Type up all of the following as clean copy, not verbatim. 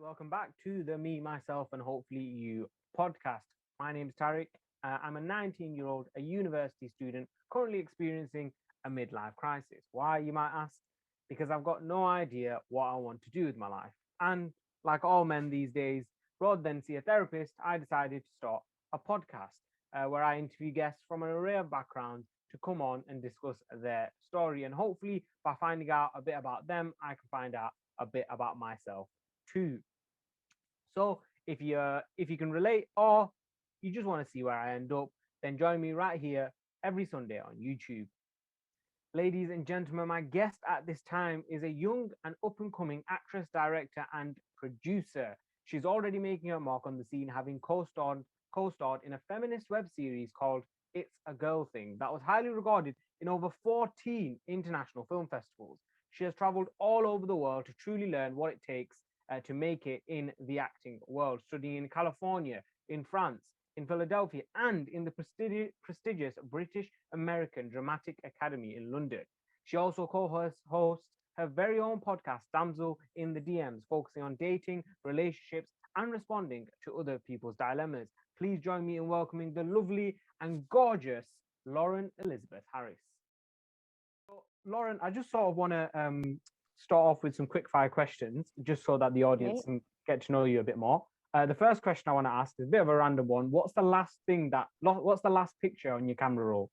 Welcome back to the Me, Myself, and Hopefully You podcast. My name is Tariq. I'm a 19-year-old, a university student, currently experiencing a midlife crisis. Why, you might ask? Because I've got no idea what I want to do with my life. And like all men these days, rather than see a therapist, I decided to start a podcast where I interview guests from an array of backgrounds to come on and discuss their story. And hopefully, by finding out a bit about them, I can find out a bit about myself too. So if you can relate or you just want to see where I end up, then join me right here every Sunday on YouTube. Ladies and gentlemen, my guest at this time is a young and up and coming actress, director, and producer. She's already making her mark on the scene, having co-starred in a feminist web series called It's a Girl Thing that was highly regarded in over 14 international film festivals. She has traveled all over the world to truly learn what it takes to make it in the acting world, studying in California, in France, in Philadelphia, and in the prestigious British American Dramatic Academy in London. She also co-hosts her very own podcast, Damsel in the DMs, focusing on dating, relationships, and responding to other people's dilemmas. Please join me in welcoming the lovely and gorgeous Lauren Elizabeth Harris. So, Lauren, I just sort of want to start off with some quick fire questions, just so that the audience Right. can get to know you a bit more. The first question I want to ask is a bit of a random one. What's the last picture on your camera roll?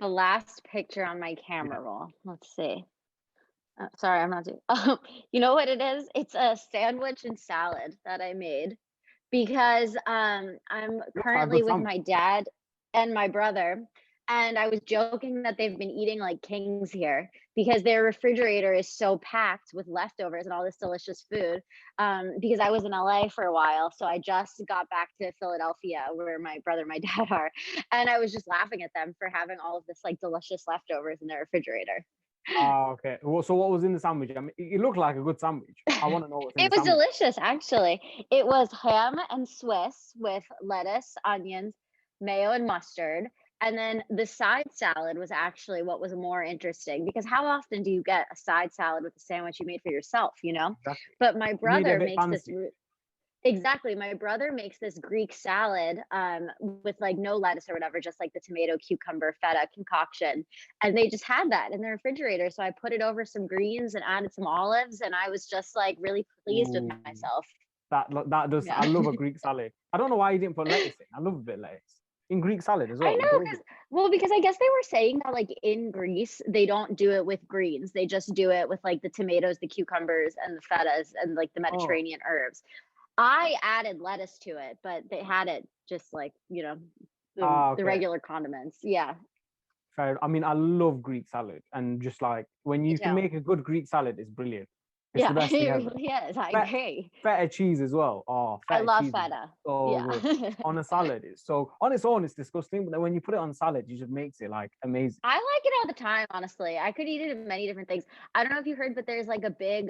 The last picture on my Yeah. camera roll. Let's see. Sorry, I'm not doing. Oh, you know what it is? It's a sandwich and salad that I made because I'm Looks like a currently good with sandwich. my dad and my brother, and I was joking that they've been eating like kings here because their refrigerator is so packed with leftovers and all this delicious food. Because I was in LA for a while, so I just got back to Philadelphia where my brother and my dad are, and I was just laughing at them for having all of this like delicious leftovers in their refrigerator. Ah, okay. Well, so what was in the sandwich? I mean, it looked like a good sandwich. I want to know what's in It the was sandwich. delicious, actually. It was ham and Swiss with lettuce, onions, mayo, and mustard. And then the side salad was actually what was more interesting because how often do you get a side salad with a sandwich you made for yourself, you know? Exactly. But my You made it a brother bit makes this fancy. exactly. My brother makes this Greek salad with like no lettuce or whatever, just like the tomato, cucumber, feta concoction. And they just had that in the refrigerator. So I put it over some greens and added some olives. And I was just like really pleased with Ooh, myself. that does. Yeah. I love a Greek salad. I don't know why you didn't put lettuce in. I love a bit of lettuce in Greek salad as I well. know, Gorgeous. because well, because I guess they were saying that like in Greece, they don't do it with greens. They just do it with like the tomatoes, the cucumbers, and the fetas and like the Oh, Mediterranean herbs. I added lettuce to it, but they had it just like, the okay. regular condiments. Yeah, Fair. I mean, I love Greek salad, and just like when me you can too. make a good Greek salad, it's brilliant. It's the Yeah, best thing it ever. really is. I Feta, agree. feta cheese as well. Oh, I feta love cheese is feta. so Yeah. good on a salad. It's so on its own, it's disgusting, but then when you put it on salad, it just makes it like amazing. I like it all the time, honestly. I could eat it in many different things. I don't know if you heard, but there's like a big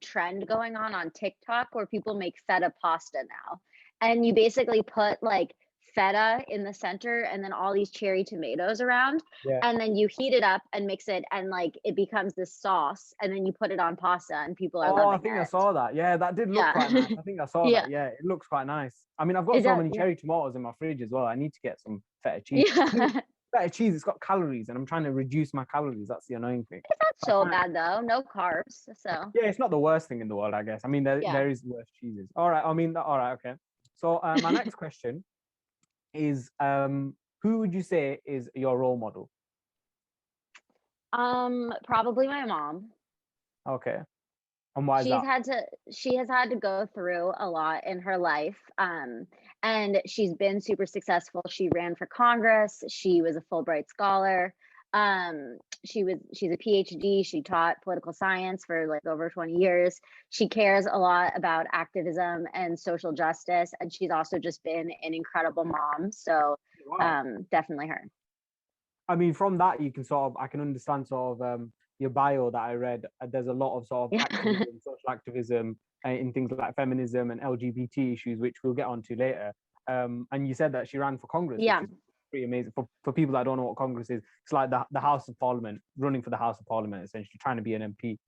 trend going on TikTok where people make feta pasta now. And you basically put like feta in the center and then all these cherry tomatoes around. Yeah. And then you heat it up and mix it, and like it becomes this sauce. And then you put it on pasta, and people are Oh, I loving think I it. saw that. Yeah, that did look quite Yeah. nice. I think I saw Yeah. that. Yeah, it looks quite nice. I mean, I've got It so does. many Yeah. cherry tomatoes in my fridge as well. I need to get some feta cheese. Yeah. Feta cheese, it's got calories, and I'm trying to reduce my calories. That's the annoying thing. It's not I'm so trying. bad though. No carbs. So, Yeah, it's not the worst thing in the world, I guess. I mean, yeah. there is worse cheeses. All right. I mean, all right. Okay. So my next question is, who would you say is your role model? Probably my mom. Okay. And why is she's that? had to she has had to go through a lot in her life, and she's been super successful. She ran for Congress. She was a Fulbright scholar. She's a PhD. She taught political science for like over 20 years. She cares a lot about activism and social justice, and she's also just been an incredible mom. So Wow. definitely her. I mean, from that, you can sort of, I can understand sort of your bio that I read. There's a lot of sort of Yeah. activism, social activism in things like feminism and LGBT issues, which we'll get onto later. And you said that she ran for Congress, which Yeah. is pretty amazing. For people that don't know what Congress is, it's like the House of Parliament, running for the House of Parliament, essentially trying to be an MP.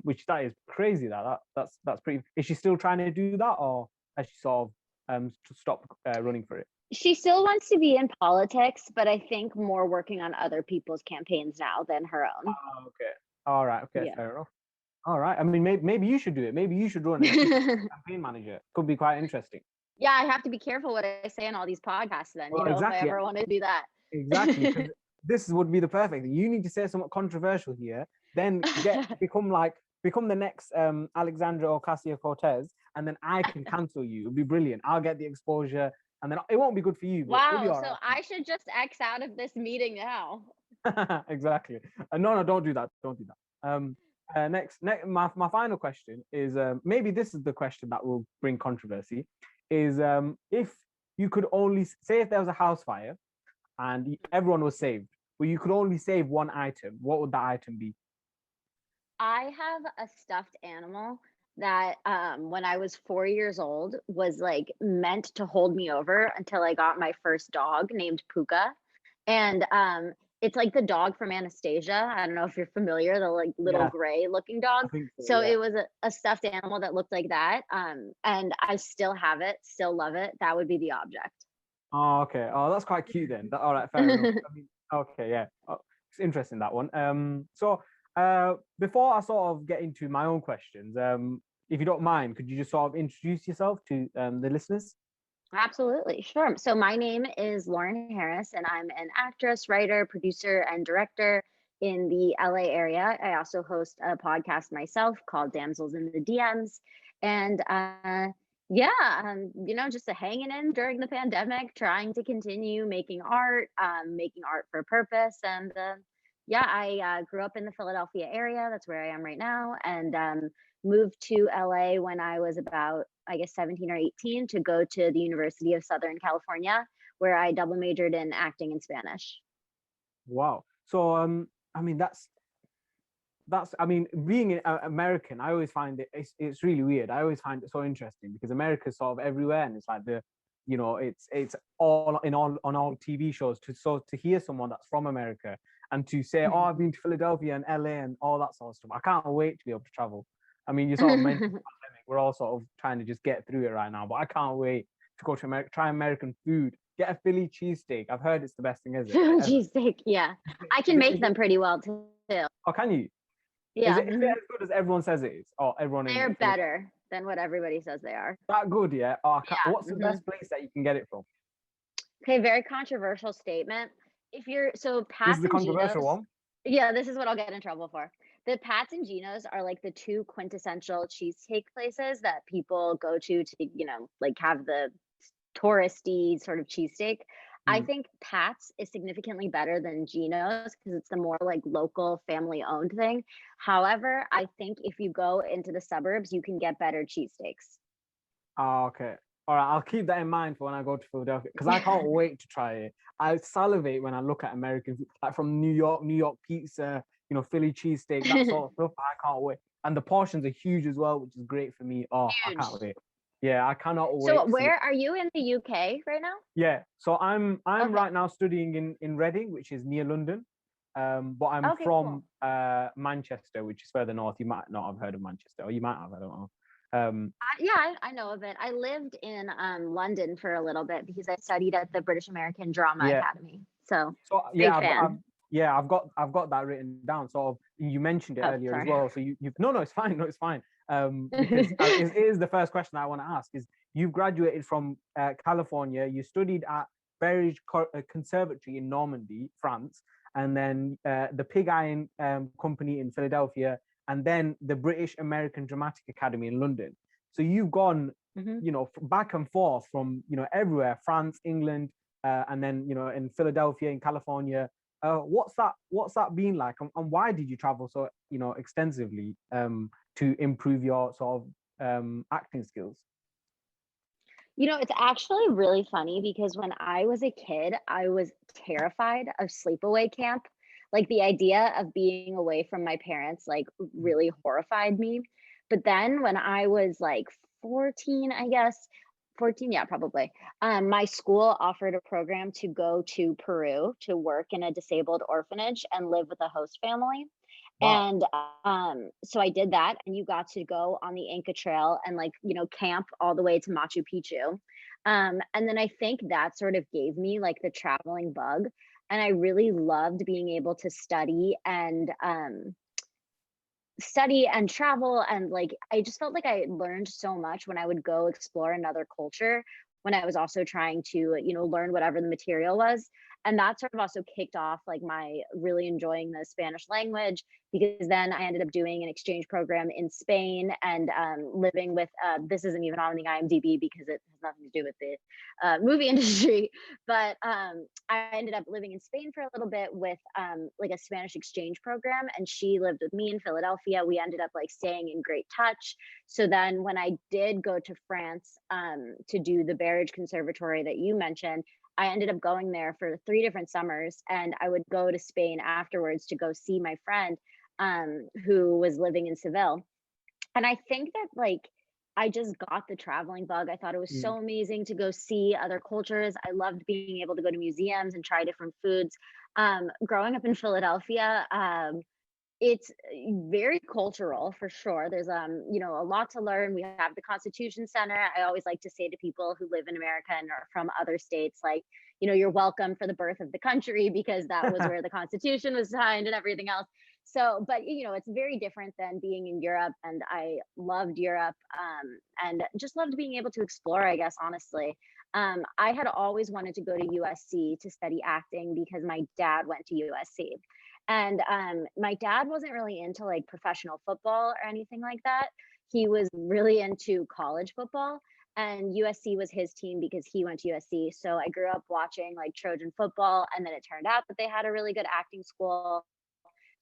which that is crazy. That's pretty. Is she still trying to do that, or has she sort of stopped running for it? She still wants to be in politics, but I think more working on other people's campaigns now than her own. Oh, okay. All right. Okay. Yeah. Fair enough. All right. I mean, maybe you should do it. Maybe you should run as campaign manager. Could be quite interesting. Yeah, I have to be careful what I say in all these podcasts then, Well, if I exactly. ever want to do that. Exactly. Because this would be the perfect thing. You need to say something controversial here, then become the next Alexandra Ocasio-Cortez, and then I can cancel you. It'll be brilliant. I'll get the exposure, and then it won't be good for you, but it'll be Wow, all so right. I should just X out of this meeting now. Exactly. No, don't do that. Don't do that. Next, my final question is maybe this is the question that will bring controversy. Is if you could only say if there was a house fire and everyone was saved, but you could only save one item, what would that item be? I have a stuffed animal that when I was 4 years old was like meant to hold me over until I got my first dog named Puka. And it's like the dog from Anastasia. I don't know if you're familiar, the like little Yeah, gray looking I dog. think so. So Yeah. it was a stuffed animal that looked like that. And I still have it, still love it. That would be the object. Oh, okay. Oh, that's quite cute then. All right, fair enough. I mean, okay, yeah. Oh, it's interesting that one. So before I sort of get into my own questions, if you don't mind, could you just sort of introduce yourself to the listeners? Absolutely, sure. So my name is Lauren Harris, and I'm an actress, writer, producer, and director in the LA area. I also host a podcast myself called Damsels in the DMs, and yeah, just a hanging in during the pandemic, trying to continue making art for a purpose, and yeah, I grew up in the Philadelphia area. That's where I am right now, and moved to LA when I was about, I guess, 17 or 18 to go to the University of Southern California, where I double majored in acting and Spanish. Wow. So I mean that's I mean being American, I always find it's really weird. I always find it so interesting because America's sort of everywhere, and it's like it's all on all TV shows. To hear someone that's from America and to say, oh, I've been to Philadelphia and LA and all that sort of stuff. I can't wait to be able to travel. I mean, you sort of mentioned the pandemic. We're all sort of trying to just get through it right now, but I can't wait to go to America, try American food, get a Philly cheesesteak. I've heard it's the best thing, is it? Philly Ever. cheesesteak, yeah. I Is can it, make is them it, pretty well too. oh, can you? Yeah, Is it as good as everyone says it is? Or everyone in they're Philly? better than what everybody says they are. That good, yeah? Oh, Yeah. what's the best place that you can get it from? Okay, very controversial statement. So This is Pat's the and controversial Geno's, one. yeah, this is what I'll get in trouble for. The Pat's and Geno's are like the two quintessential cheesesteak places that people go to, like have the touristy sort of cheesesteak. I Mm. think Pat's is significantly better than Geno's because it's the more like local family owned thing. However, I think if you go into the suburbs, you can get better cheesesteaks. Oh, okay. All right, I'll keep that in mind for when I go to Philadelphia because I can't wait to try it. I salivate when I look at American food, like from New York pizza, Philly cheesesteak, that sort of stuff. I can't wait. And the portions are huge as well, which is great for me. Oh, I Huge. can't wait. Yeah, I cannot So wait to see it. where are you in the UK right now? Yeah, so I'm Okay. right now studying in Reading, which is near London. But I'm Okay, from cool. Manchester, which is further north. You might not have heard of Manchester, or you might have. I don't know. Yeah, I know of it. I lived in London for a little bit because I studied at the British American Drama Yeah. Academy. So So big yeah, fan. I've got that written down. So you mentioned it Oh, earlier as sorry. well. So you've no, it's fine. No, it's fine. Because it is the first question I want to ask. Is you've graduated from California. You studied at Berridge Conservatory in Normandy, France, and then the Pig Iron Company in Philadelphia, and then the British American Dramatic Academy in London. So you've gone, back and forth from everywhere, France, England, and then in Philadelphia, in California. What's that been like, and why did you travel so extensively to improve your sort of acting skills? It's actually really funny because when I was a kid, I was terrified of sleepaway camp. Like the idea of being away from my parents, like really horrified me. But then when I was like 14, I guess, 14, yeah, probably, my school offered a program to go to Peru to work in a disabled orphanage and live with a host family. Wow. And so I did that, and you got to go on the Inca Trail and like, camp all the way to Machu Picchu. And then I think that sort of gave me like the traveling bug. And I really loved being able to study and travel, and like I just felt like I learned so much when I would go explore another culture, when I was also trying to learn whatever the material was. And that sort of also kicked off like my really enjoying the Spanish language, because then I ended up doing an exchange program in Spain, and living with this isn't even on the IMDb because it has nothing to do with the movie industry. But I ended up living in Spain for a little bit with like a Spanish exchange program, and she lived with me in Philadelphia. We ended up like staying in great touch. So then when I did go to France to do the Barrage Conservatory that you mentioned, I ended up going there for 3 different summers, and I would go to Spain afterwards to go see my friend who was living in Seville. And I think that like I just got the traveling bug. I thought it was Mm. so amazing to go see other cultures. I loved being able to go to museums and try different foods. Growing up in Philadelphia, it's very cultural for sure. There's a lot to learn. We have the Constitution Center. I always like to say to people who live in America and are from other states, like, you're welcome for the birth of the country, because that was where the Constitution was signed and everything else. So, but it's very different than being in Europe, and I loved Europe, and just loved being able to explore, I guess, honestly. I had always wanted to go to USC to study acting because my dad went to USC. And my dad wasn't really into like professional football or anything like that. He was really into college football, and USC was his team because he went to USC. So I grew up watching like Trojan football, and then it turned out that they had a really good acting school.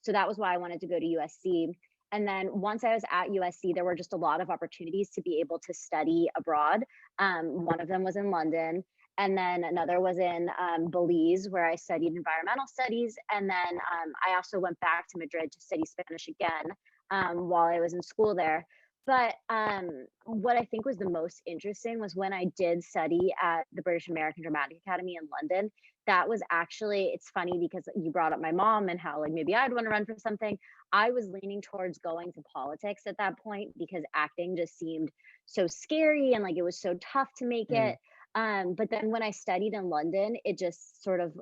So that was why I wanted to go to USC. And then once I was at USC, there were just a lot of opportunities to be able to study abroad. One of them was in London, and then another was in Belize, where I studied environmental studies. And then I also went back to Madrid to study Spanish again while I was in school there. But what I think was the most interesting was when I did study at the British American Dramatic Academy in London. That was actually, it's funny because you brought up my mom and how like maybe I'd want to run for something. I was leaning towards going to politics at that point because acting just seemed so scary, and like it was so tough to make Mm. it. But then when I studied in London, it just sort of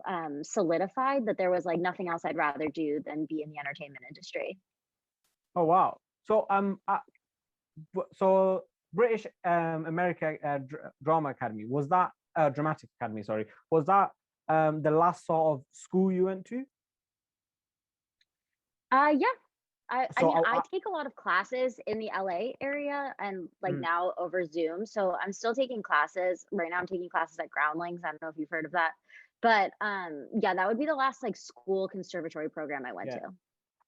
solidified that there was like nothing else I'd rather do than be in the entertainment industry. Oh wow. So so British America Drama Academy, was that Dramatic Academy? Sorry, was that the last sort of school you went to? Yeah. I So mean, I take a lot of classes in the LA area, and like mm, now over Zoom. So I'm still taking classes. Right now I'm taking classes at Groundlings. I don't know if you've heard of that. But yeah, that would be the last like school conservatory program I went yeah. to.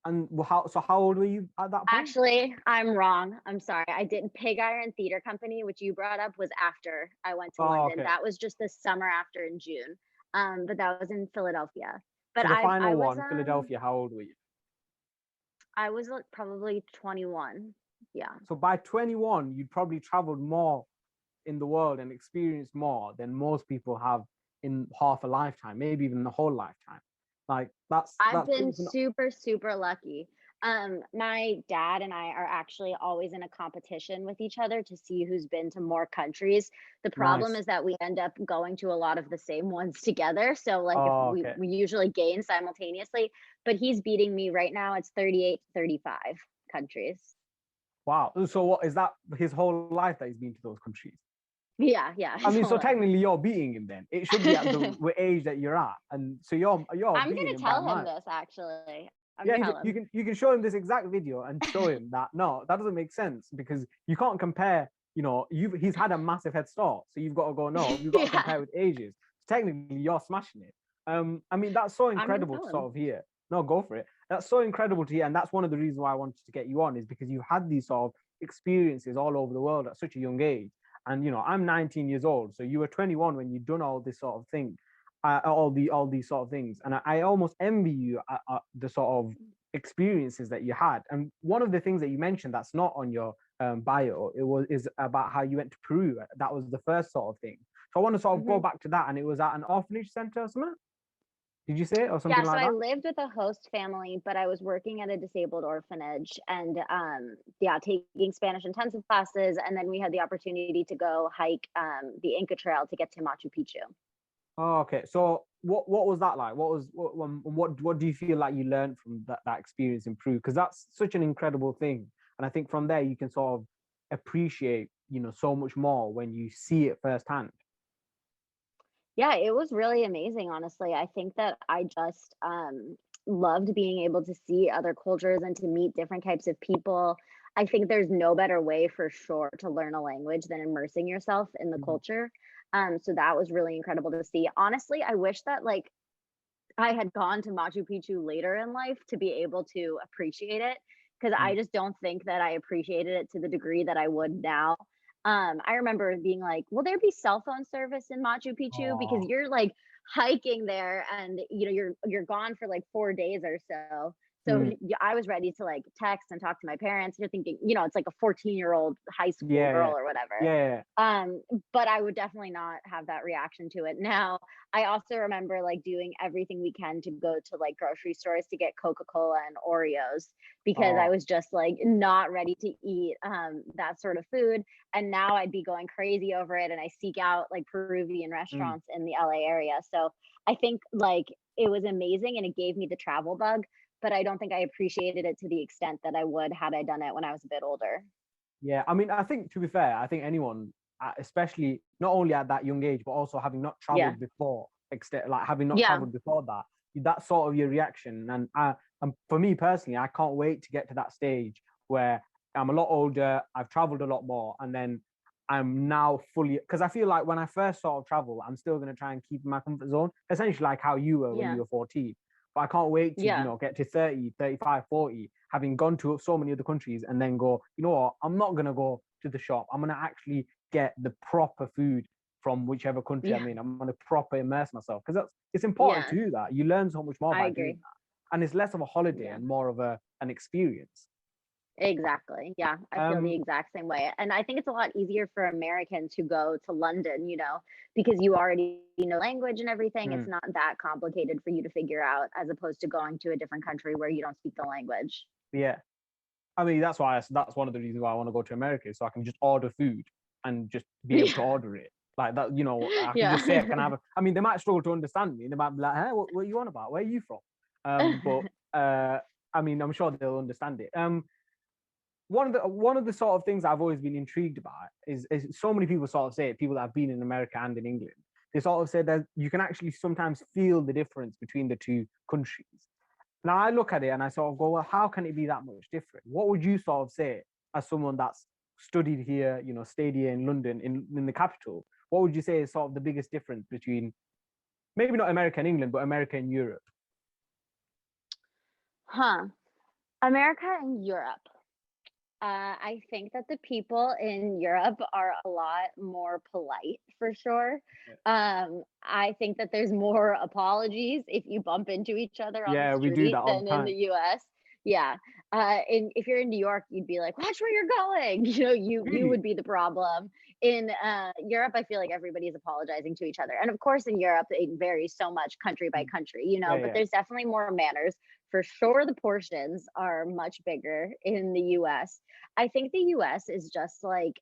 And how old were you at that point? Actually, I'm wrong. I'm sorry. I didn't. Pig Iron Theater Company, which you brought up, was after I went to Oh, London. okay. That was just the summer after in June. But that was in Philadelphia. But So the I final was one, Philadelphia, how old were you? like probably 21. Yeah. So by 21, you'd probably traveled more in the world and experienced more than most people have in half a lifetime, maybe even the whole lifetime. Like I've that's been pretty super, super lucky. My dad and I are actually always in a competition with each other to see who's been to more countries. The problem nice. is that we end up going to a lot of the same ones together. So like if Oh, we, okay. we usually gain simultaneously, but he's beating me right now. It's 38, 35 countries. Wow. So what is that his whole life that he's been to those countries? Yeah, I his mean, whole so life. technically you're beating him then. It should be at the age that you're at. And so you're I'm beating gonna him by tell him miles. this actually. I'm Yeah, gonna tell him. you can show him this exact video and show him that no, that doesn't make sense because you can't compare. He's had a massive head start, so you've got to go no, you've got to Yeah, compare with ages. Technically, you're smashing it. I mean, that's so I'm gonna incredible tell to him. sort of hear. No, go for it. That's so incredible to hear, and that's one of the reasons why I wanted to get you on is because you had these sort of experiences all over the world at such a young age. And I'm 19 years old, so you were 21 when you'd done all this sort of thing, all these sort of things, and I almost envy you the sort of experiences that you had. And one of the things that you mentioned that's not on your bio, is about how you went to Peru. That was the first sort of thing. So I want to sort of go Hmm. back to that, and it was at an orphanage center or something. Did you say, or something Yeah, so like I that? lived with a host family, but I was working at a disabled orphanage and yeah, taking Spanish intensive classes, and then we had the opportunity to go hike the Inca Trail to get to Machu Picchu. Oh, okay. So what was that like? What do you feel like you learned from that experience in Peru? Because that's such an incredible thing, and I think from there you can sort of appreciate, so much more when you see it firsthand. Yeah, it was really amazing, honestly. I think that I just loved being able to see other cultures and to meet different types of people. I think there's no better way for sure to learn a language than immersing yourself in the Mhm. culture. So that was really incredible to see. Honestly, I wish that like I had gone to Machu Picchu later in life to be able to appreciate it, because I Mm. just don't think that I appreciated it to the degree that I would now. I remember being like, "Will there be cell phone service in Machu Picchu?" Because Oh. you're like hiking there, and you're gone for like 4 days or so. So Mm. I was ready to like text and talk to my parents. You're thinking, it's like a 14-year-old high school Yeah, girl yeah, or whatever. yeah. Um, but I would definitely not have that reaction to it now. I also remember like doing everything we can to go to like grocery stores to get Coca-Cola and Oreos because I Oh. was just like not ready to eat that sort of food. And now I'd be going crazy over it, and I seek out like Peruvian Mm. restaurants in the LA area. So I think like it was amazing and it gave me the travel bug, but I don't think I appreciated it to the extent that I would had I done it when I was a bit older. Yeah, I mean, I think to be fair, I think anyone, especially not only at that young age, but also having not Yeah. traveled before, like having not Yeah. traveled before that, that's sort of your reaction. And for me personally, I can't wait to get to that stage where I'm a lot older, I've traveled a lot more, and then I'm now fully, because I feel like when I first sort of travel, I'm still going to try and keep in my comfort zone, essentially like how you were when you Yeah. were 14. But I can't wait to, Yeah. get to 30, 35, 40, having gone to so many other countries and then go, you know what, I'm not going to go to the shop. I'm going to actually get the proper food from whichever country I'm Yeah. in. I'm going to proper immerse myself because it's important Yeah. to do that. You learn so much more I by doing agree. that. And it's less of a holiday Yeah. and more of an experience. Exactly. Yeah, I feel the Um, exact same way. And I think it's a lot easier for Americans who go to London, because you already know language and everything. It's mm, not that complicated for you to figure out as opposed to going to a different country where you don't speak the language. yeah. I mean, that's one of the reasons why I want to go to America, so I can just order food and just be able to Yeah. order it. Like that, I can just say I can Yeah. have. I mean, they might struggle to understand me. They might be like, "Hey, what are you on about? Where are you from?" But I mean, I'm sure they'll understand it. One of the sort of things I've always been intrigued about is so many people sort of say it, people that have been in America and in England, they sort of say that you can actually sometimes feel the difference between the two countries. Now I look at it and I sort of go, well, how can it be that much different? What would you sort of say as someone that's studied here, stayed here in London, in the capital? What would you say is sort of the biggest difference between maybe not America and England, but America and Europe? Huh. America and Europe. I think that the people in Europe are a lot more polite for sure. Yeah, I think that there's more apologies if you bump into each other on the yeah, we do that street all the than in time. the US. Yeah. And if you're in New York, you'd be like, watch where you're going. You Really? would be the problem. In Europe, I feel like everybody's apologizing to each other. And of course, in Europe, it varies so much country by Mm. country, Yeah, but yeah, there's definitely more manners. For sure, the portions are much bigger in the US. I think the US is just like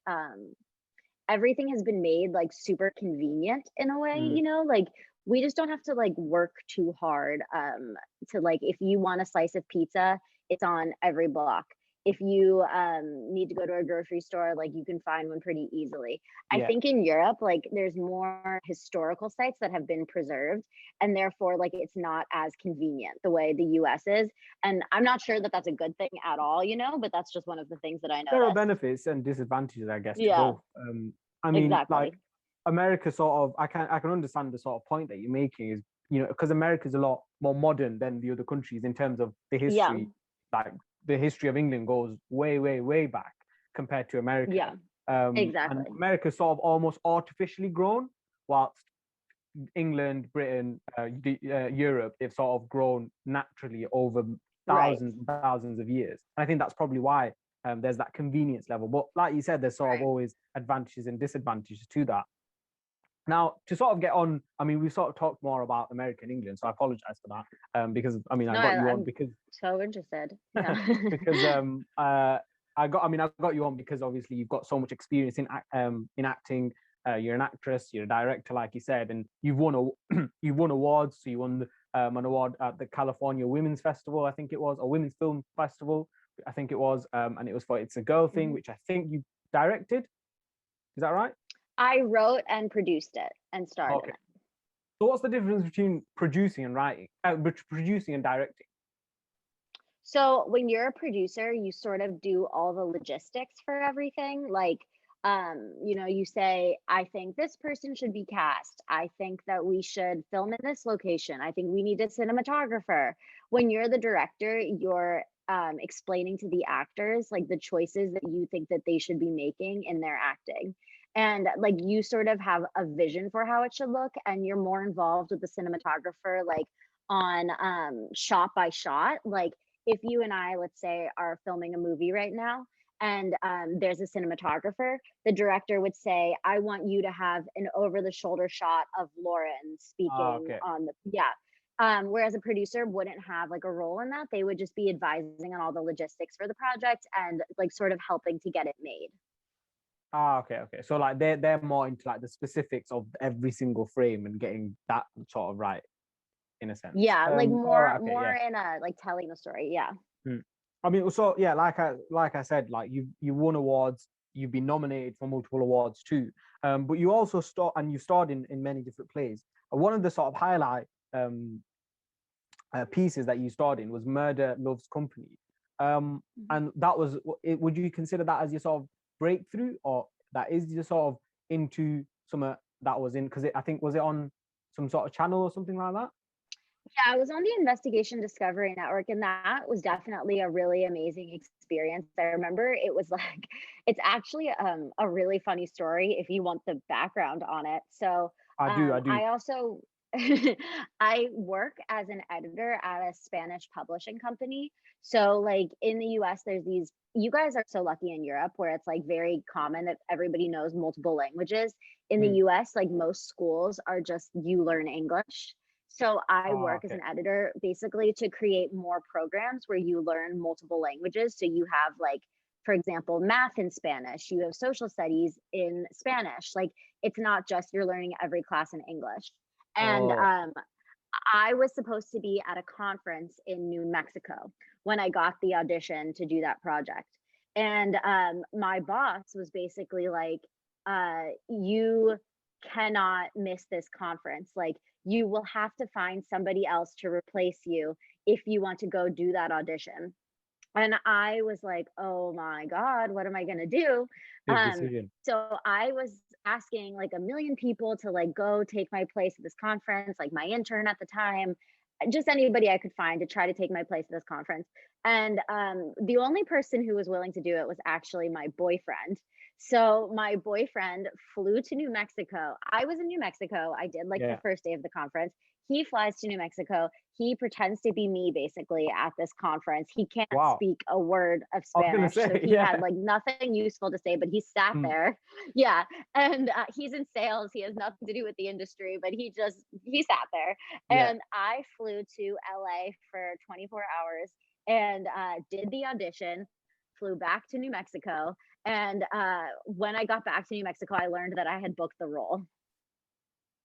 everything has been made like super convenient in a way, mm, like we just don't have to like work too hard to like if you want a slice of pizza, it's on every block. If you need to go to a grocery store, like you can find one pretty easily. I yeah. think in Europe, like there's more historical sites that have been preserved, and therefore like it's not as convenient the way the US is. And I'm not sure that that's a good thing at all, but that's just one of the things that I There are noticed. benefits and disadvantages, I guess, to Yeah, both. I mean, like exactly. America, sort of, I can understand the sort of point that you're making is, because America is a lot more modern than the other countries in terms of the Yeah, history. Like the history of England goes way, way, way back compared to America. yeah, And exactly. America sort of almost artificially grown, whilst England, Britain, Europe, they've sort of grown naturally over Right, thousands and thousands of years. And I think that's probably why there's that convenience level. But like you said, there's sort of right. always advantages and disadvantages to that. Now, to sort of get on, I mean, we sort of talked more about American England, so I apologize for that. Because I mean, I No, got you on I'm because so interested. Yeah. because I got you on because obviously you've got so much experience in acting. You're an actress, you're a director, like you said, and you've won you've won awards. So you won an award at the California Women's Festival, I think it was, or Women's Film Festival, I think it was, and it was for It's a Girl Thing, Mhm. which I think you directed. Is that right? I wrote and produced it and starred in Okay. it. So what's the difference between producing and writing, producing and directing? So when you're a producer, you sort of do all the logistics for everything. Like, you say, I think this person should be cast. I think that we should film in this location. I think we need a cinematographer. When you're the director, you're explaining to the actors like the choices that you think that they should be making in their acting. And like you sort of have a vision for how it should look, and you're more involved with the cinematographer, like on shot by shot. Like if you and I, let's say, are filming a movie right now, and there's a cinematographer, the director would say, I want you to have an over the shoulder shot of Lauren Ah, speaking okay. on the, yeah. Whereas a producer wouldn't have like a role in that. They would just be advising on all the logistics for the project and like sort of helping to get it made. Ah, okay, okay. So like they're more into like the specifics of every single frame and getting that sort of right in a sense. Yeah, like All more right, okay, more yeah. in a like telling the story. Yeah. Mm. I mean, so yeah, like I said, like you won awards, you've been nominated for multiple awards too. But you also you starred in many different plays. One of the sort of highlight um pieces that you starred in was Murder Loves Company. Mhm. And that was, would you consider that as your sort of breakthrough, or that is your sort of into some that was in, because I think, was it on some sort of channel or something like that? Yeah, I was on the Investigation Discovery Network, and that was definitely a really amazing experience. I remember it was like, it's actually a really funny story if you want the background on it. So, I do. I also I work as an editor at a Spanish publishing company. So, like in the US, there's these. You guys are so lucky in Europe where it's like very common that everybody knows multiple languages. In the Mm. US, like most schools are just you learn English. So I Oh, work as okay. an editor basically to create more programs where you learn multiple languages. So you have like, for example, math in Spanish, you have social studies in Spanish. Like it's not just you're learning every class in English. And Oh, I was supposed to be at a conference in New Mexico when I got the audition to do that project. And my boss was basically like, you cannot miss this conference. Like, you will have to find somebody else to replace you if you want to go do that audition. And I was like, "Oh my god, what am I gonna do?" big Um, decision. so I was asking like a million people to like go take my place at this conference, like my intern at the time, just anybody I could find to try to take my place at this conference. And the only person who was willing to do it was actually my boyfriend. So my boyfriend flew to New Mexico. I was in New Mexico. I did like the Yeah. first day of the conference. He flies to New Mexico. He pretends to be me basically at this conference. He can't Wow. speak a word of I was gonna Spanish. So say, he had yeah. like nothing useful to say, but he sat Mm. there. Yeah. And he's in sales. He has nothing to do with the industry, but he sat there. Yeah. And I flew to LA for 24 hours and did the audition, flew back to New Mexico. And when I got back to New Mexico, I learned that I had booked the role.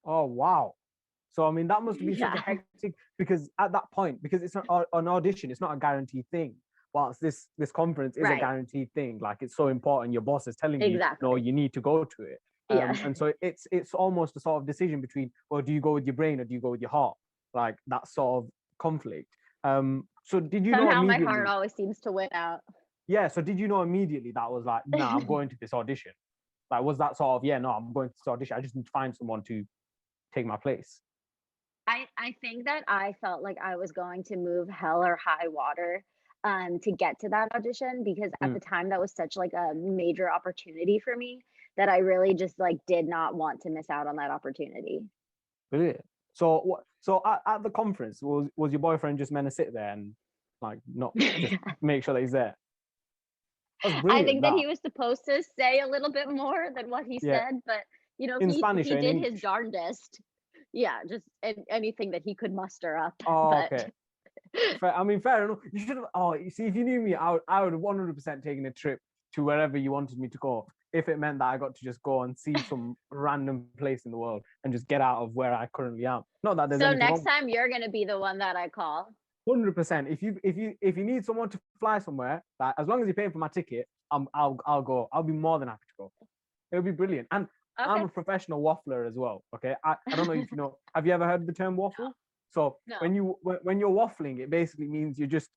Oh, wow. So I mean, that must have been such a Yeah. hectic, because at that point, because it's not an audition, it's not a guaranteed thing. Whilst this conference is a Right. guaranteed thing, like it's so important, your boss is telling you, no, Exactly. you need to go to it. Yeah. And so it's almost a sort of decision between, well, do you go with your brain or do you go with your heart? Like that sort of conflict. So did you know Somehow my heart immediately? always seems to win out. Yeah. So did you know immediately that was like, nah, I'm going to this audition? Like, was that sort of, yeah, no, I'm going to this audition. I just need to find someone to take my place. I think that I felt like I was going to move hell or high water to get to that audition because at Mm, the time that was such like a major opportunity for me that I really just like did not want to miss out on that opportunity. brilliant. So what? So at the conference, was your boyfriend just meant to sit there and like not just make sure that he's there? That's I brilliant. think that That, he was supposed to say a little bit more than what he yeah. said, but in Spanish or he in did his English? darndest. Yeah, just anything that he could muster up. Oh, But okay. I mean, fair enough. You should have. Oh, you see, if you knew me, I would have 100% taken a trip to wherever you wanted me to go. If it meant that I got to just go and see some random place in the world and just get out of where I currently am. Not that there's so anything next wrong. time you're gonna be the one that I call. 100%. If you need someone to fly somewhere, like, as long as you're paying for my ticket, I'll go. I'll be more than happy to go. It'll be brilliant. And I'm Okay. a professional waffler as well. Okay. I don't know if you know. Have you ever heard the term waffle? So No. when you're waffling, it basically means you're just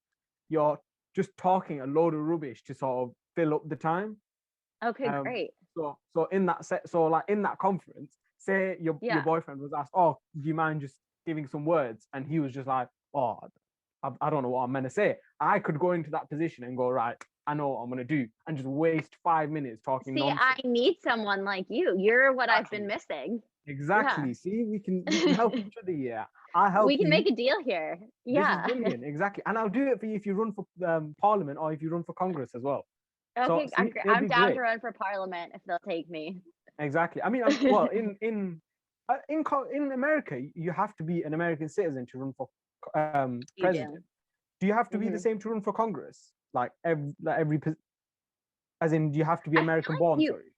talking a load of rubbish to sort of fill up the time. Okay, Um, great. so in that set, so like in that conference, say your Yeah. boyfriend was asked, "Oh, do you mind just giving some words?" And he was just like, "Oh, I don't know what I'm gonna say." I could go into that position and go, "Right, I know what I'm gonna do," and just waste 5 minutes talking See, I nonsense. need someone like you. You're what I've been Exactly. missing. Yeah. Exactly. See, we can help each other. Yeah, I'll help We can you. make a deal here. This is Yeah. brilliant. Exactly, and I'll do it for you if you run for Parliament or if you run for Congress as well. So Okay, see, it'll I'm be down to great. run for parliament if they'll take me. Exactly. I mean, well, in America, you have to be an American citizen to run for You president. do. Do you have to be the Hmm. same to run for Congress? As in, do you have to be I feel American like born? you. Sorry.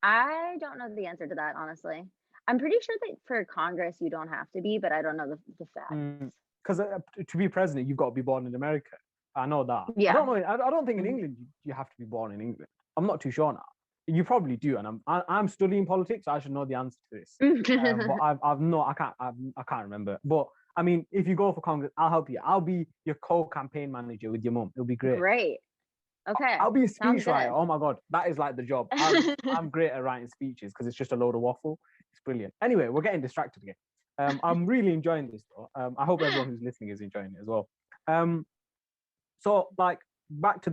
I don't know the answer to that, honestly. I'm pretty sure that for Congress you don't have to be, but I don't know the facts. Because to be president, you've got to be born in America. I know that. I Yeah. don't know. I don't think in Mhm. England you have to be born in England. I'm not too sure now. You probably do, and I'm studying politics. So I should know the answer to this. But I've no, I can't remember. But I mean, if you go for Congress, I'll help you. I'll be your co-campaign manager with your mum. It'll be great. Great. Okay. I'll be a Sounds speechwriter. good. Oh my god, that is like the job. I'm great at writing speeches because it's just a load of waffle. It's brilliant. Anyway, we're getting distracted again. I'm really enjoying this though. I hope everyone who's listening is enjoying it as well. So like back to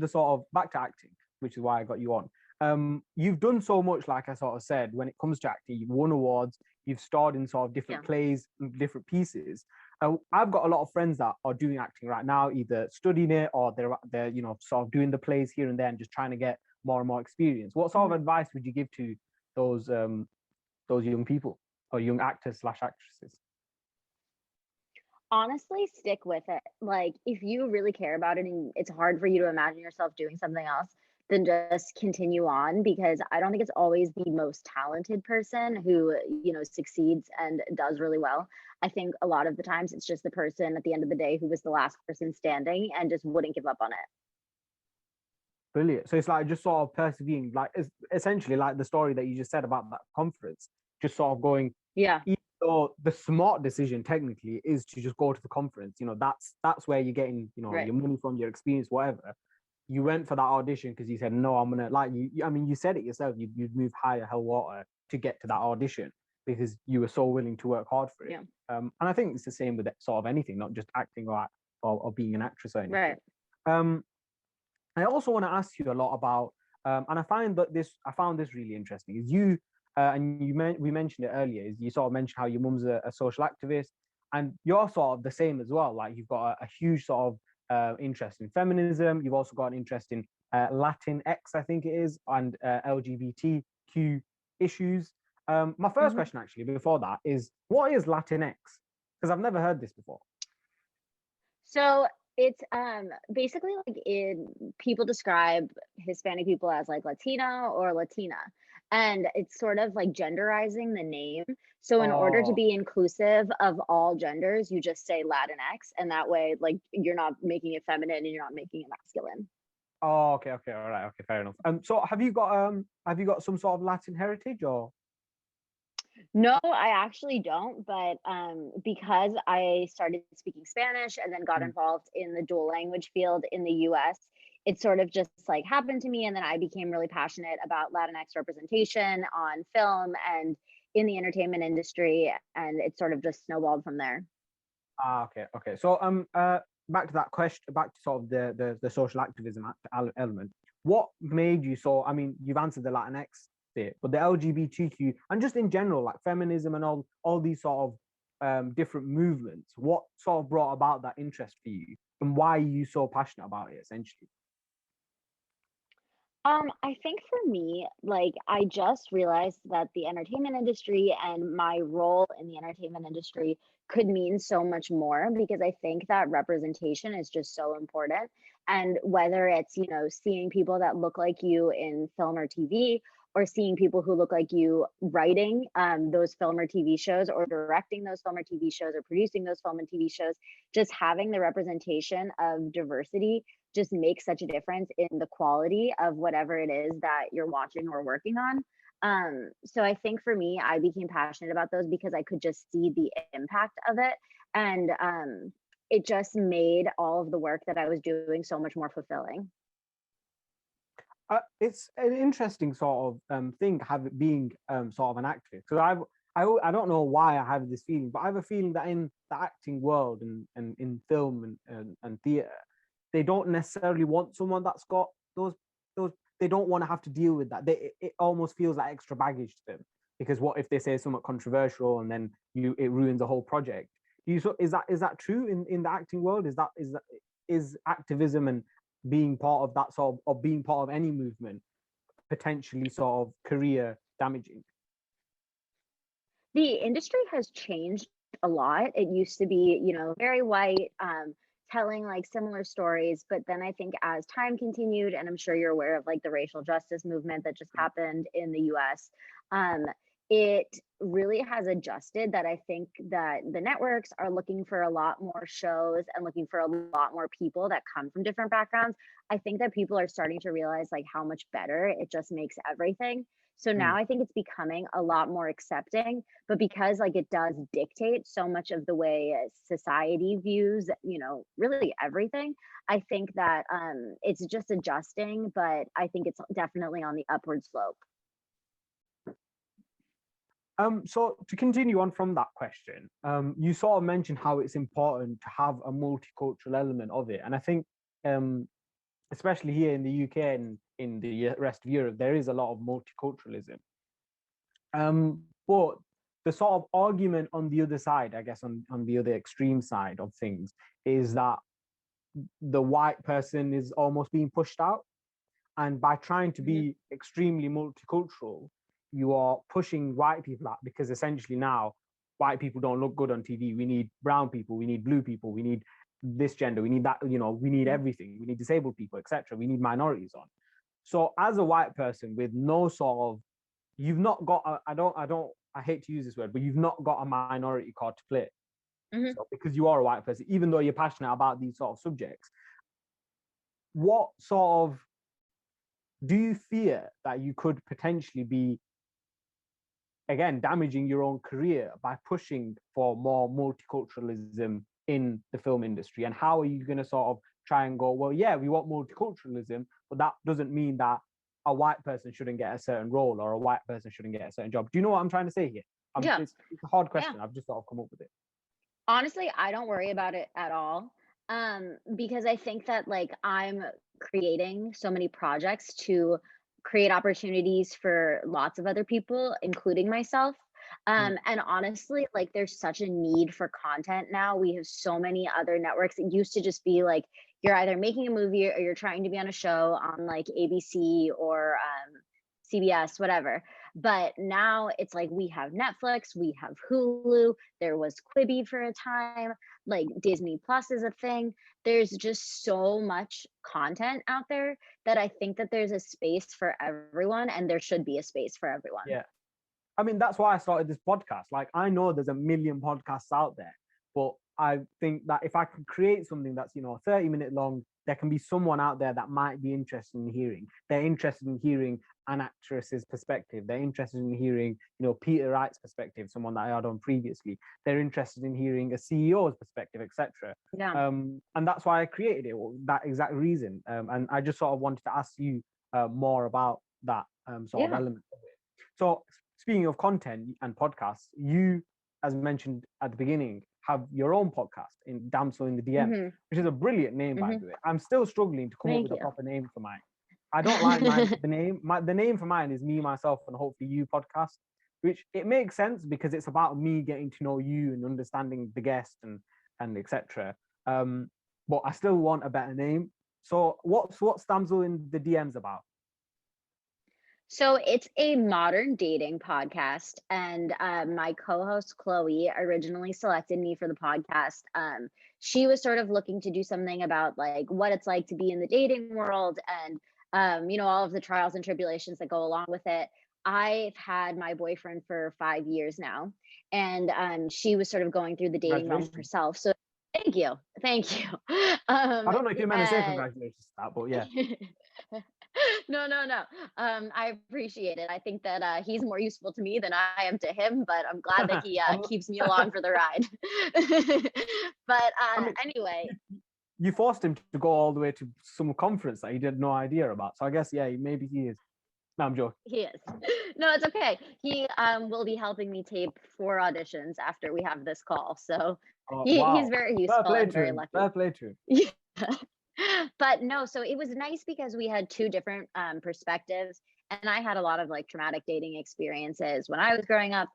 acting, which is why I got you on. You've done so much, like I sort of said, when it comes to acting. You've won awards. You've starred in sort of different Yeah. plays, different pieces. I've got a lot of friends that are doing acting right now, either studying it or they're sort of doing the plays here and there and just trying to get more and more experience. What sort of advice would you give to those young people or young actors slash actresses? Honestly, stick with it. Like, if you really care about it and it's hard for you to imagine yourself doing something else, then just continue on because I don't think it's always the most talented person who, succeeds and does really well. I think a lot of the times it's just the person at the end of the day who was the last person standing and just wouldn't give up on it. Brilliant. So it's like just sort of persevering, like it's essentially like the story that you just said about that conference, just sort of going, Yeah. even though the smart decision technically is to just go to the conference, that's where you're getting, Right. your money from, your experience, whatever. You went for that audition because you said, no, I'm gonna like you. I mean, you said it yourself. You'd move higher hell water to get to that audition because you were so willing to work hard for it. Yeah. And I think it's the same with sort of anything, not just acting or being an actress or anything. Right. I also want to ask you a lot about, and I found this really interesting. Is you and we mentioned it earlier. Is you sort of mentioned how your mum's a social activist, and you're sort of the same as well. Like you've got a huge sort of interest in feminism. You've also got an interest in Latinx, I think it is, and LGBTQ issues. My first question, actually, before that, is what is Latinx? Because I've never heard this before. So it's basically like people describe Hispanic people as like Latina or Latina. And it's sort of like genderizing the name. So in order to Oh, be inclusive of all genders, you just say Latinx, and that way like you're not making it feminine and you're not making it masculine. oh, okay, all right, okay, fair enough. So have you got some sort of Latin heritage or? No, I actually don't, but because I started speaking Spanish and then got Mm. involved in the dual language field in the US, it sort of just like happened to me. And then I became really passionate about Latinx representation on film and in the entertainment industry. And it sort of just snowballed from there. Okay. So back to that question, back to sort of the social activism element. What made you so? I mean, you've answered the Latinx bit, but the LGBTQ and just in general, like feminism and all these sort of different movements. What sort of brought about that interest for you, and why are you so passionate about it? Essentially. I think for me, like I just realized that the entertainment industry and my role in the entertainment industry could mean so much more because I think that representation is just so important. And whether it's, seeing people that look like you in film or TV, or seeing people who look like you writing those film or TV shows, or directing those film or TV shows, or producing those film and TV shows, just having the representation of diversity just makes such a difference in the quality of whatever it is that you're watching or working on. So I think for me, I became passionate about those because I could just see the impact of it. And it just made all of the work that I was doing so much more fulfilling. It's an interesting sort of thing, being sort of an activist, because I don't know why I have this feeling, but I have a feeling that in the acting world and in film and theatre, they don't necessarily want someone that's got those they don't want to have to deal with that. It almost feels like extra baggage to them, because what if they say something controversial and then it ruins the whole project? Is that true in the acting world? Is activism and being part of that sort of, or being part of any movement, potentially sort of career damaging? The industry has changed a lot. It used to be, very white, telling like similar stories. But then I think as time continued, and I'm sure you're aware of like the racial justice movement that just happened in the US, um, it really has adjusted that I think that the networks are looking for a lot more shows and looking for a lot more people that come from different backgrounds. I think that people are starting to realize like how much better it just makes everything. So Mm. now I think it's becoming a lot more accepting, but because like it does dictate so much of the way society views, really everything, I think that it's just adjusting, but I think it's definitely on the upward slope. So to continue on from that question, you sort of mentioned how it's important to have a multicultural element of it, and I think, especially here in the UK and in the rest of Europe, there is a lot of multiculturalism. But the sort of argument on the other side, I guess, on the other extreme side of things, is that the white person is almost being pushed out. And by trying to Mhm. be extremely multicultural, you are pushing white people out, because essentially now white people don't look good on TV. We need brown people, we need blue people, we need this gender, we need that, we need everything. We need disabled people, etc. We need minorities on. So as a white person with no sort of, you've not got I hate to use this word, but you've not got a minority card to play. Mhm. So because you are a white person, even though you're passionate about these sort of subjects, what sort of, do you fear that you could potentially be, again, damaging your own career by pushing for more multiculturalism in the film industry? And how are you going to sort of try and go, well, yeah, we want multiculturalism, but that doesn't mean that a white person shouldn't get a certain role or a white person shouldn't get a certain job? Do you know what I'm trying to say here? Yeah. It's a hard Yeah. question. I've just sort of come up with it. Honestly, I don't worry about it at all. Because I think that like I'm creating so many projects to create opportunities for lots of other people, including myself. Mm. And honestly, like there's such a need for content now. We have so many other networks. It used to just be like you're either making a movie or you're trying to be on a show on like ABC or CBS, whatever. But now it's like we have Netflix, we have Hulu, there was Quibi for a time, like Disney Plus is a thing. There's just so much content out there that I think that there's a space for everyone and there should be a space for everyone. Yeah. I mean, that's why I started this podcast. Like, I know there's a million podcasts out there, but I think that if I could create something that's, 30-minute long, there can be someone out there that might be interested in hearing. They're interested in hearing an actress's perspective. They're interested in hearing, Peter Wright's perspective, someone that I had on previously. They're interested in hearing a CEO's perspective, etc. Yeah. And that's why I created it, that exact reason. And I just sort of wanted to ask you more about that sort of Yeah. element of it. So speaking of content and podcasts, you, as mentioned at the beginning, have your own podcast in Damsel in the DMs, Mhm. which is a brilliant name, by Mhm. the way. I'm still struggling to come up Thank with a you. proper name for mine. I don't like mine. The name, the name for mine is Me, Myself, and Hopefully You podcast, which it makes sense because it's about me getting to know you and understanding the guest and etc. But I still want a better name. So what's Damsel in the DMs about? So it's a modern dating podcast, and my co-host Chloe originally selected me for the podcast. She was sort of looking to do something about like what it's like to be in the dating world, and all of the trials and tribulations that go along with it. I've had my boyfriend for 5 years now, and she was sort of going through the dating realm Congratulations. herself. So thank you. I don't know if you're meant to say And congratulations to that, but yeah. No, no, no. I appreciate it. I think that he's more useful to me than I am to him, but I'm glad that he I'm- keeps me along for the ride. But I mean, anyway, you forced him to go all the way to some conference that he had no idea about. So I guess, yeah, maybe he is. No, I'm joking. he is. No, it's okay. He will be helping me tape 4 auditions after we have this call. So he's Wow. very Fair useful play and to very him. lucky. Fair play to him. But no, so it was nice because we had two different perspectives, and I had a lot of like traumatic dating experiences when I was growing up.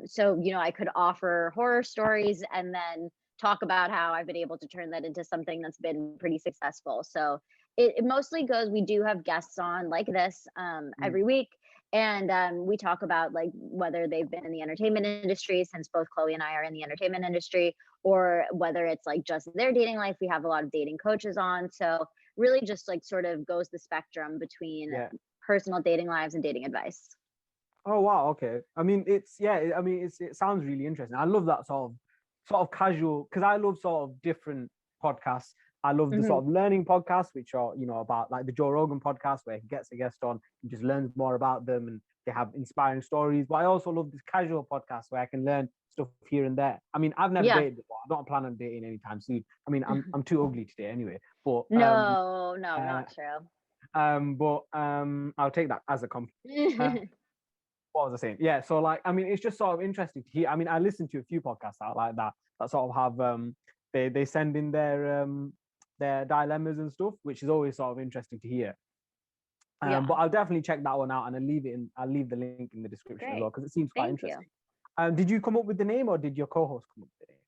So I could offer horror stories and then talk about how I've been able to turn that into something that's been pretty successful. So it mostly goes. We do have guests on like this Mm. every week, and we talk about like whether they've been in the entertainment industry, since both Chloe and I are in the entertainment industry, or whether it's like just their dating life. We have a lot of dating coaches on. So really just like sort of goes the spectrum between Yeah. personal dating lives and dating advice. Oh wow, okay. I mean, it sounds really interesting. I love that sort of casual, because I love sort of different podcasts. I love the Hmm. sort of learning podcasts, which are about like the Joe Rogan podcast, where he gets a guest on and just learns more about them, and they have inspiring stories. But I also love this casual podcast where I can learn stuff here and there. I mean, I've never Yeah. dated before. I don't plan on dating anytime soon. I mean, I'm too ugly to date anyway. But No, no, uh, not true. I'll take that as a compliment. Uh, what was I saying? Yeah, so like, I mean, it's just sort of interesting to hear. I mean, I listen to a few podcasts out like that sort of have they send in their dilemmas and stuff, which is always sort of interesting to hear. Yeah, But I'll definitely check that one out, and I'll leave the link in the description as great. well, because it seems quite Thank you. interesting. Did you come up with the name, or did your co-host come up with the name?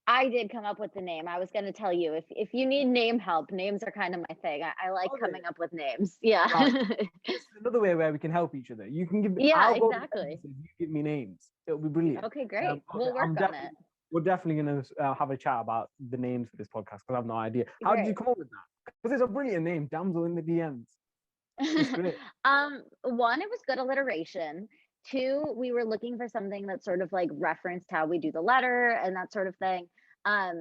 I did come up with the name. I was going to tell you, if you need name help, names are kind of my thing. I like Okay, coming up with names. Yeah. right. This is another way where we can help each other. You can give me, Yeah, I'll go with exactly. sentences, you give me names. It'll be brilliant. Okay, great. Okay, We'll work on it. we're definitely going to have a chat about the names for this podcast, because I have no idea. How did you Great. come up with that? Because it's a brilliant name, Damsel in the DMs. It's great. One, it was good alliteration. Two, we were looking for something that sort of like referenced how we do the letter and that sort of thing.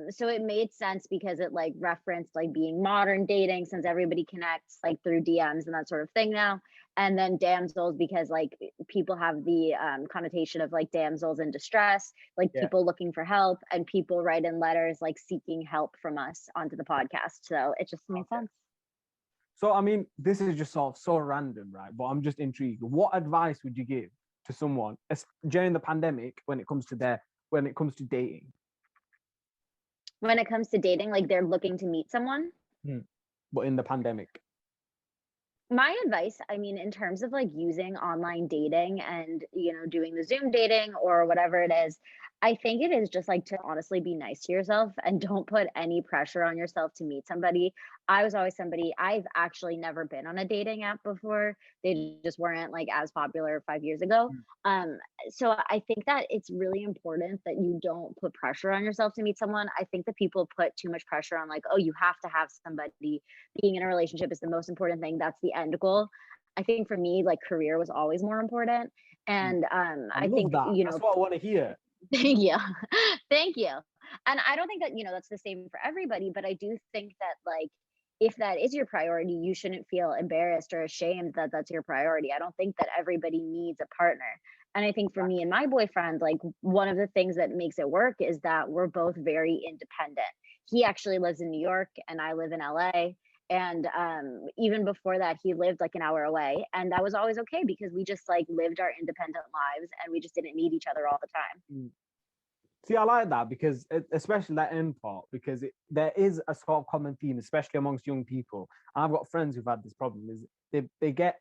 So it made sense because it like referenced like being modern dating, since everybody connects like through DMs and that sort of thing now. And then damsels, because like people have the connotation of like damsels in distress, like Yeah. people looking for help, and people write in letters like seeking help from us onto the podcast. So it just made Okay. sense. So, I mean, this is just sort of so random, right? But I'm just intrigued. What advice would you give to someone during the pandemic when it comes to dating? When it comes to dating, like they're looking to meet someone. Hmm. But in the pandemic. My advice, I mean, in terms of like using online dating and, doing the Zoom dating or whatever it is, I think it is just like to honestly be nice to yourself and don't put any pressure on yourself to meet somebody. I was always somebody, I've actually never been on a dating app before. They just weren't like as popular 5 years ago. Hmm. Um, so I think that it's really important that you don't put pressure on yourself to meet someone. I think that people put too much pressure on like, oh, you have to have somebody, being in a relationship is the most important thing. That's the end goal. I think for me, like career was always more important. Hmm. And I I love think, that. That's what I want to hear. thank you. Thank you. And I don't think that, that's the same for everybody, but I do think that like if that is your priority, you shouldn't feel embarrassed or ashamed that that's your priority. I don't think that everybody needs a partner. And I think for me and my boyfriend, like one of the things that makes it work is that we're both very independent. He actually lives in New York and I live in LA. And even before that, he lived like an hour away. And that was always okay because we just like lived our independent lives and we just didn't need each other all the time. Hmm. See, I like that, because especially that end part, because there is a sort of common theme, especially amongst young people. And I've got friends who've had this problem, is they get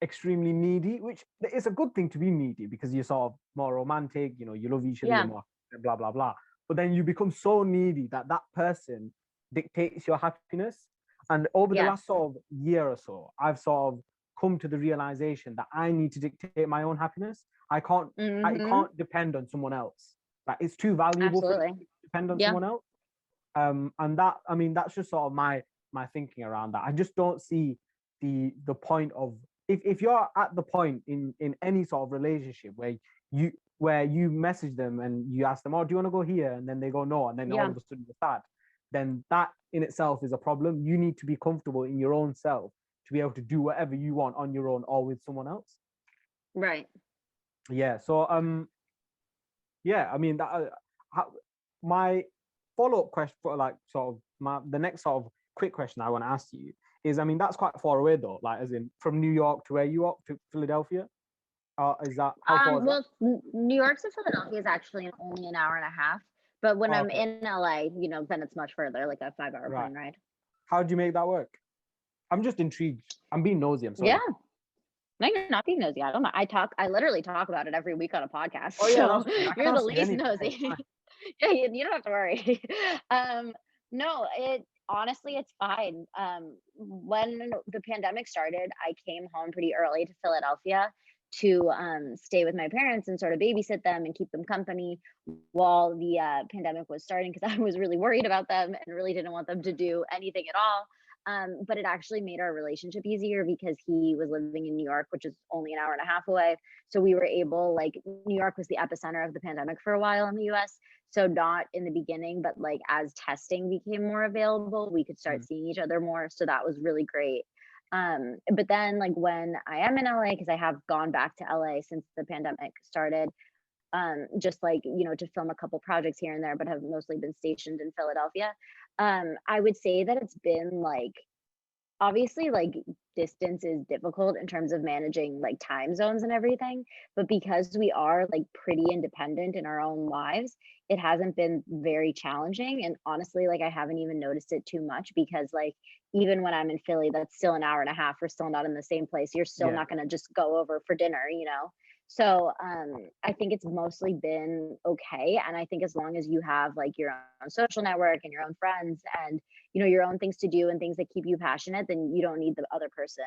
extremely needy, which is a good thing to be needy, because you're sort of more romantic, you love each other, you're Yeah. more blah, blah, blah. But then you become so needy that that person dictates your happiness. And over the Yes. last sort of year or so, I've sort of come to the realization that I need to dictate my own happiness. I Mm-hmm. can't depend on someone else. Like it's too valuable for me Absolutely. to depend on Yeah. someone else. And that, I mean, that's just sort of my thinking around that. I just don't see the point of, if you're at the point in any sort of relationship you where you message them and you ask them, oh, do you want to go here? And then they go no, and then all Yeah. of a sudden you're sad, then that in itself is a problem. You need to be comfortable in your own self to be able to do whatever you want on your own or with someone else. Right. Yeah. So yeah, I mean that my follow-up question for like sort of the next sort of quick question I want to ask you is, I mean, that's quite far away though, like as in from New York to where you are to Philadelphia. Is that, how far is that? Well, New York to Philadelphia is actually only an hour and a half. But when Oh, I'm okay, in LA, then it's much further, like a 5 hour right. plane ride. How do you make that work? I'm just intrigued. I'm being nosy. I'm Yeah. sorry. No, you're not being nosy. I don't know. I literally talk about it every week on a podcast. Oh yeah, So that's true. I can you're the ask you least anything. Hey, nosy. fine. Yeah, you don't have to worry. No, it honestly, it's fine. When the pandemic started, I came home pretty early to Philadelphia to stay with my parents and sort of babysit them and keep them company while the pandemic was starting, because I was really worried about them and really didn't want them to do anything at all. But it actually made our relationship easier because he was living in New York, which is only an hour and a half away. So we were able, like, New York was the epicenter of the pandemic for a while in the US. So not in the beginning, but like as testing became more available, we could start Mm, seeing each other more. So that was really great. But then like when I am in LA, because I have gone back to LA since the pandemic started, just like, to film a couple projects here and there, but have mostly been stationed in Philadelphia. I would say that it's been like, obviously, like, distance is difficult in terms of managing like time zones and everything, but because we are like pretty independent in our own lives, it hasn't been very challenging. And honestly, like, I haven't even noticed it too much, because like even when I'm in Philly, that's still an hour and a half. We're still not in the same place. You're still yeah. not going to just go over for dinner. So I think it's mostly been okay. And I think as long as you have like your own social network and your own friends and your own things to do and things that keep you passionate, then you don't need the other person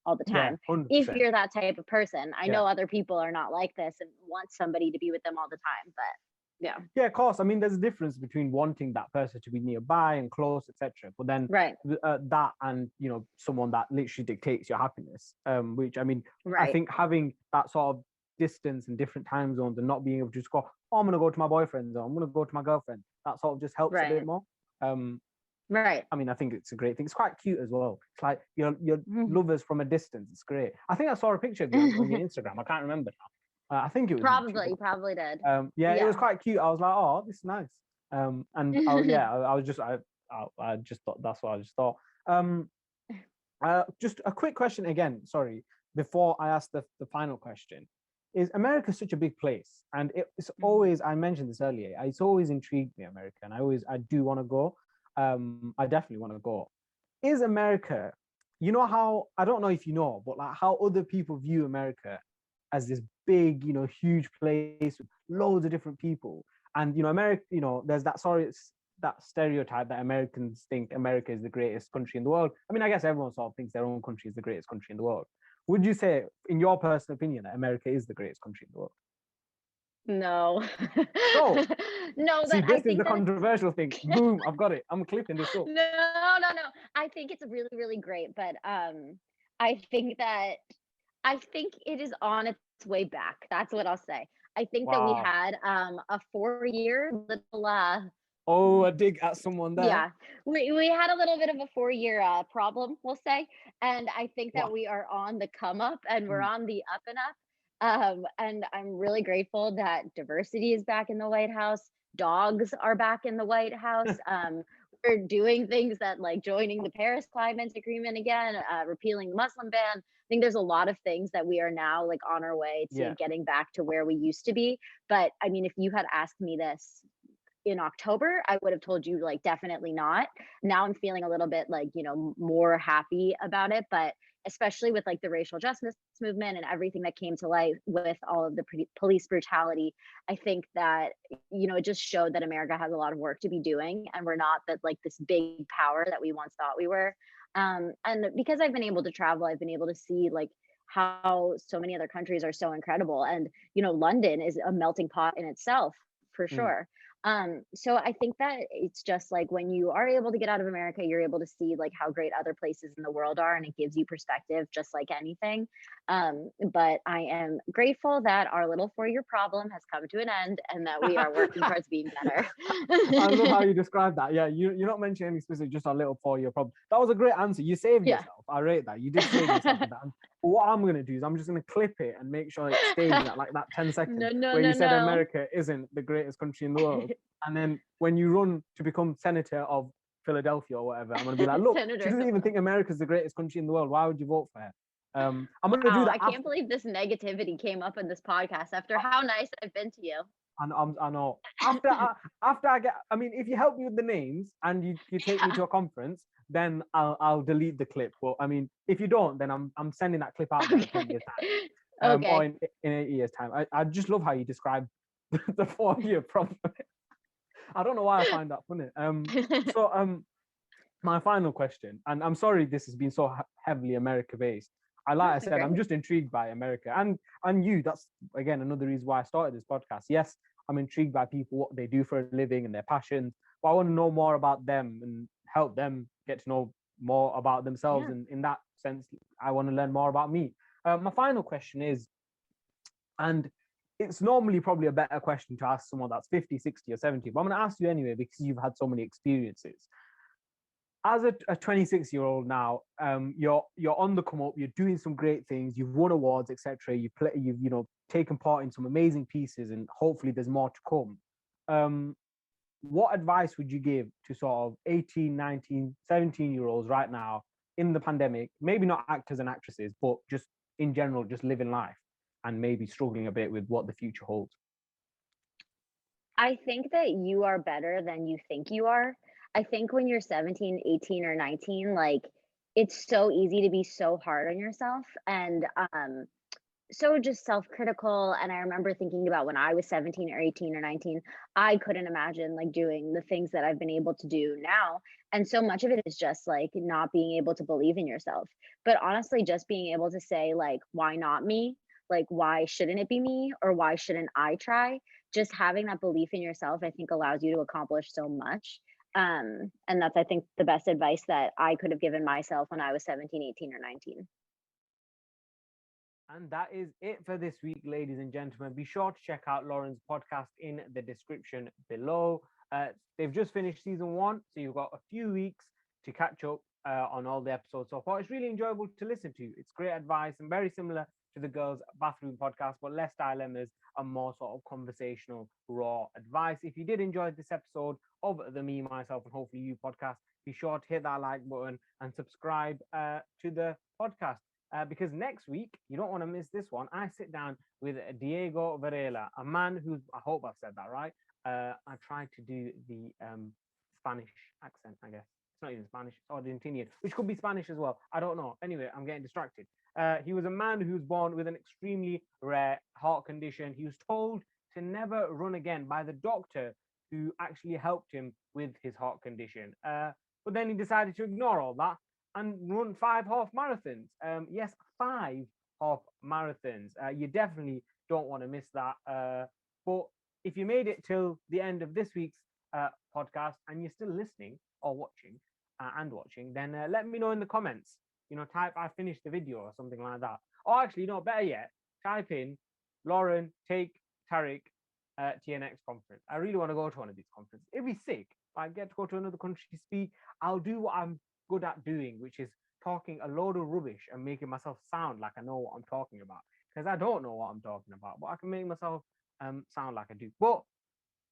all the Yeah, time. If 100%. you're that type of person. I Yeah. know other people are not like this and want somebody to be with them all the time, but yeah. Yeah, of course. I mean, there's a difference between wanting that person to be nearby and close, etc. But then Right. that and someone that literally dictates your happiness. Which, I mean, I Right. think having that sort of distance and different time zones and not being able to just go, oh, I'm gonna go to my boyfriend's or I'm gonna go to my girlfriend. That sort of just helps a bit Right. more. Um, Right. I mean, I think it's a great thing. It's quite cute as well. It's like your Mhm. lovers from a distance. It's great. I think I saw a picture of you on your Instagram. I can't remember now. I think it was you. Probably, you probably did. Yeah, it was Yeah. quite cute. I was like, oh, this is nice. And yeah, I was just, I just thought that's what I just thought. Um, just a quick question again. Sorry, before I ask the final question, is America such a big place? And it's always, I mentioned this earlier. It's always intrigued me, America, and I do want to go. I definitely want to go. Is America, how, I don't know if you know, but like how other people view America as this big, huge place with loads of different people. And America, there's that, sorry, it's that stereotype that Americans think America is the greatest country in the world. I mean, I guess everyone sort of thinks their own country is the greatest country in the world. Would you say, in your personal opinion, that America is the greatest country in the world? No. No. No, See, but I this is think the that controversial thing. Boom, I've got it. I'm clipping this up. no. I think it's really, really great, but I think that I think it is on its way back. That's what I'll say. I think that we Wow. had a 4 year little Oh, a dig at someone there. yeah, we had a little bit of a 4 year problem, we'll say, and I think that Wow. we are on the come up and we're Mm, on the up and up. And I'm really grateful that diversity is back in the White House. Dogs are back in the White House. We're doing things that like joining the Paris Climate Agreement again, repealing the Muslim ban. I think there's a lot of things that we are now like on our way to yeah. getting back to where we used to be. But I mean, if you had asked me this in October, I would have told you like definitely not. Now I'm feeling a little bit like, more happy about it, but especially with like the racial justice movement and everything that came to light with all of the police brutality, I think that it just showed that America has a lot of work to be doing and we're not that like this big power that we once thought we were. And because I've been able to travel, I've been able to see like how so many other countries are so incredible. And, London is a melting pot in itself for Mm. sure. So I think that it's just like when you are able to get out of America, you're able to see like how great other places in the world are, and it gives you perspective just like anything. But I am grateful that our little 4-year problem has come to an end and that we are working towards being better. I love how you described that. Yeah, you're not mentioning any specific, just a little 4-year problem. That was a great answer. You saved Yeah. yourself. I rate that. You did save yourself with that. And what I'm going to do is I'm just going to clip it and make sure it stays at like that 10 No, seconds no, where you no, said no. America isn't the greatest country in the world. And then when you run to become senator of Philadelphia or whatever, I'm going to be like, look, she Senator doesn't even think America's the greatest country in the world. Why would you vote for her? I'm going to do Wow, that I can't after. believe this negativity came up in this podcast after how nice I've been to you. I know. After I get, I mean, if you help me with the names and you take me Yeah. to a conference, then I'll delete the clip. But I mean, if you don't, then I'm sending that clip out there in 10 Okay. years time, or Okay. in 8 years time. I just love how you describe the 4-year problem. I don't know why I find that funny. So my final question, and I'm sorry this has been so heavily America based. Like I No, said, I'm great. just intrigued by America and you. That's again another reason why I started this podcast. Yes, I'm intrigued by people, what they do for a living and their passions, but I want to know more about them and help them get to know more about themselves. Yeah. And in that sense, I want to learn more about me. My final question is, and it's normally probably a better question to ask someone that's 50, 60, or 70, but I'm going to ask you anyway because you've had so many experiences as a 26-year-old now. You're on the come up, you're doing some great things, you've won awards, etc. You've taken part in some amazing pieces, and hopefully there's more to come. What advice would you give to sort of 18, 19, 17 year olds right now in the pandemic, maybe not actors and actresses, but just in general, just living life and maybe struggling a bit with what the future holds? I think that you are better than you think you are. I think when you're 17, 18, or 19, like it's so easy to be so hard on yourself and so just self-critical. And I remember thinking about when I was 17 or 18 or 19, I couldn't imagine like doing the things that I've been able to do now. And so much of it is just like not being able to believe in yourself. But honestly, just being able to say like, why not me? Like, why shouldn't it be me? Or why shouldn't I try? Just having that belief in yourself, I think allows you to accomplish so much. And that's, I think, the best advice that I could have given myself when I was 17, 18, or 19. And that is it for this week, ladies and gentlemen. Be sure to check out Lauren's podcast in the description below. They've just finished season 1, so you've got a few weeks to catch up on all the episodes so far. It's really enjoyable to listen to. It's great advice and very similar to the girls' bathroom podcast, but less dilemmas and more sort of conversational, raw advice. If you did enjoy this episode of the Me, Myself, and Hopefully You podcast, be sure to hit that like button and subscribe to the podcast. Because next week, you don't want to miss this one. I sit down with Diego Varela, a man who's, I hope I've said that right. I tried to do the Spanish accent, I guess. It's not even Spanish, it's Argentinian, which could be Spanish as well. I don't know. Anyway, I'm getting distracted. He was a man who was born with an extremely rare heart condition. He was told to never run again by the doctor who actually helped him with his heart condition. But then he decided to ignore all that and run 5 half marathons. Yes, 5 half marathons. You definitely don't want to miss that. But if you made it till the end of this week's podcast and you're still listening or watching, then let me know in the comments. Type I finished the video or something like that. Or actually, better yet, type in Lauren take Tariq TNX conference. I really want to go to one of these conferences. It'd be sick. I get to go to another country to speak. I'll do what I'm good at doing, which is talking a load of rubbish and making myself sound like I know what I'm talking about. Because I don't know what I'm talking about, but I can make myself sound like I do. But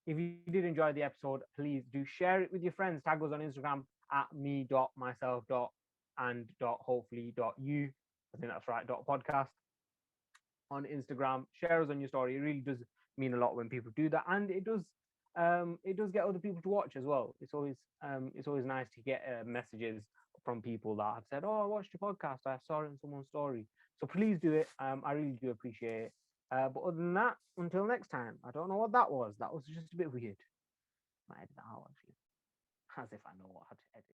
if you did enjoy the episode, please do share it with your friends. Tag us on Instagram at me.myself.and.hopefully.you. I think that's right, .podcast on Instagram. Share us on your story. It really does mean a lot when people do that, and it does get other people to watch as well. It's always nice to get messages from people that have said, "Oh, I watched your podcast. I saw it in someone's story." So please do it. I really do appreciate it. But other than that, until next time. I don't know what that was. That was just a bit weird. Might edit that out actually, as if I know what how to edit.